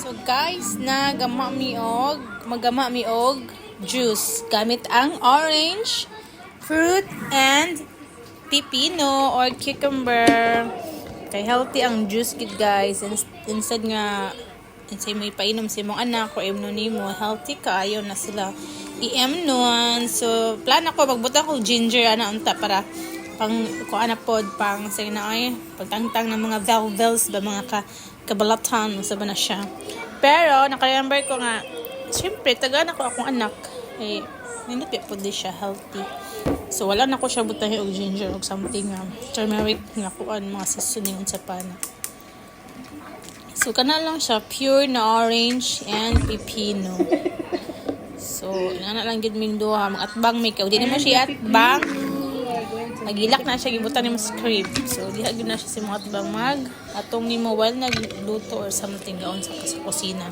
So guys, magama mi og juice gamit ang orange, fruit, and pipino or cucumber. Kay healthy ang juice gid guys. Instead nga insay mo ipainom sa imong anak o imno nimo, healthy kaayo na sila i-emnon. So plan ako magbutang ko ginger ana unta para pang ko ana pod pang say na ay pagtangtang ng mga velvels ba mga kabalatan sa ba na siya. Pero naka-remember ko nga syempre taga na ko akong anak eh nindot po di siya healthy. So wala na ko siya butahin og ginger og something turmeric nga kuan mga seasoning unsa pa na. So kana lang siya pure na orange and pipino. So ina lang gid ming duha mga atbang may kaw di na mo siya atbang. Nagilak na siya gibutan ni mo script. So diha gyud na siya si mga atbang mag atong nimo while nagluto or something gaon sa kusina.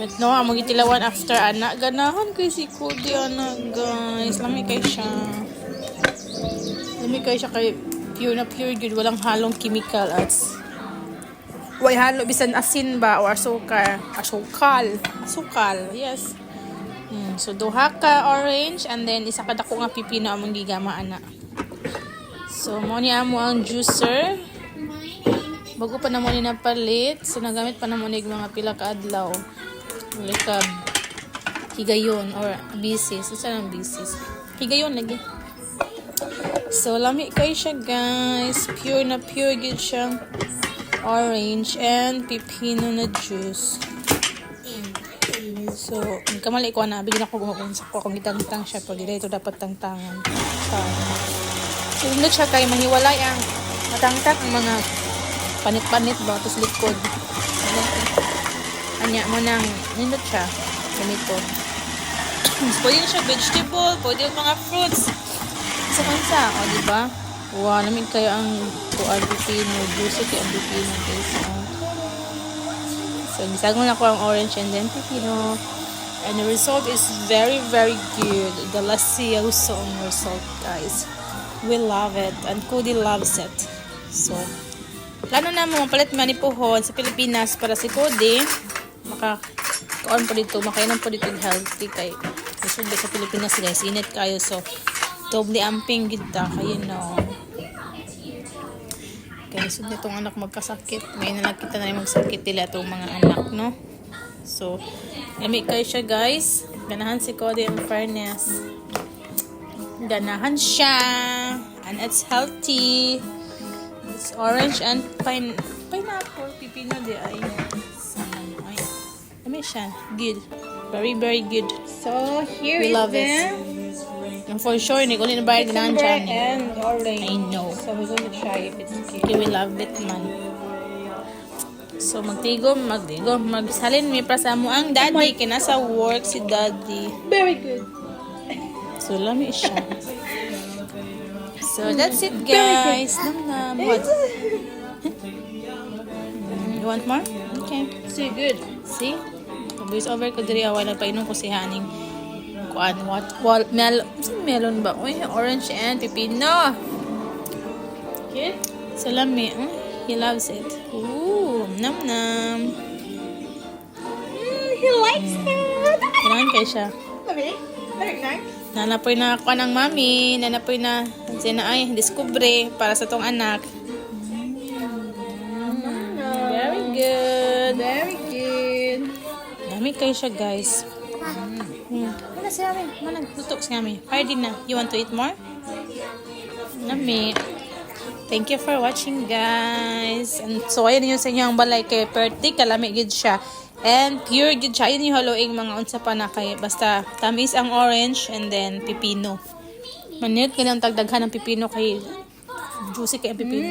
But no, amo gitilawan after ana ganahan kay si Cody ana guys. Lami kay siya kay pure na pure gyud walang halong chemical at way halo bisan asin ba o asukal. Yes. So duha ka orange and then isa ka dako nga pipino among gigama ana. So mo ni amo ang juicer. Bago pa namo ni napalit, so nagamit pa namo nig mga pila ka adlaw. Like higayon or bisis. Isa lang bisis. Higayon lagi. So lami kay siya guys. Pure na pure gid siya. Orange and pipino na juice. So, kamali ko na bigyan ako gumakunsa ko kung gitang-tang siya pag dito dapat tangtangan. So, hindi siya kay maniwalay ang matangtang ang mga panit-panit ba tapos likod. Anya mo nang nindot siya ganito. Pwede na siya vegetable, pwede yung mga fruits. Sa kansa, o diba? Wow, namin kayo ang tuan pipino, juicy kay ang pipino guys. So, gisagol na ko ang orange and then pipino. And the result is very, very good. Delicioso ang result, guys. We love it. And Cody loves it. So, plano na mo, mapalit man ni Puhon sa Pilipinas para si Cody. Maka-on po dito, makainom po dito healthy kay gusto sa Pilipinas guys. Init kayo. So, doble amping gita kayo no. Kaya isod na itong anak magkasakit. Ngayon na lang kita na rin magsakit nila itong mga anak, no? So, lami kayo siya, guys. Ganahan si Cody in fairness. Ganahan siya. And it's healthy. It's orange and pineapple. Pipino di ay. Ay. Lami siya. Good. Very, very good. So, here we is love it. And for sure, hindi ko rin nabayad ganahan siya. and orange. I know. So, we're going to try if it's cute. Okay, we love it man. So, magtigom. Magsalin may prasa mo ang daddy. Kinasa work si daddy. Very good. So, lami siya. So, that's it guys. Nam. What? You want more? Okay. So good. See? Voice over ko diri awal nagpainom ko si Haning. Kuan melon ba? Uy, orange and pipino. Cute? So, lami. He loves it. Ooh, nam. He likes it. Kailangan kayo siya. Okay. Very nice. Nanapoy na ako ng mami. Nanapoy na. Sina ay, discovery para sa tong anak. Very good. Very good. Dami kayo siya, guys. Wala si Ami. Manang tutok si Ami. Fire din na. You want to eat more? Nami. Thank you for watching, guys. And so, ayan yung sa inyo ang balay kay Perti. Kalami gid siya. And pure gid siya. Ayan yung haluing mga unsa pa na kay. Basta tamis ang orange and then pipino. Manit ka ng tagdaghan ng pipino kay juicy kay ang pipino.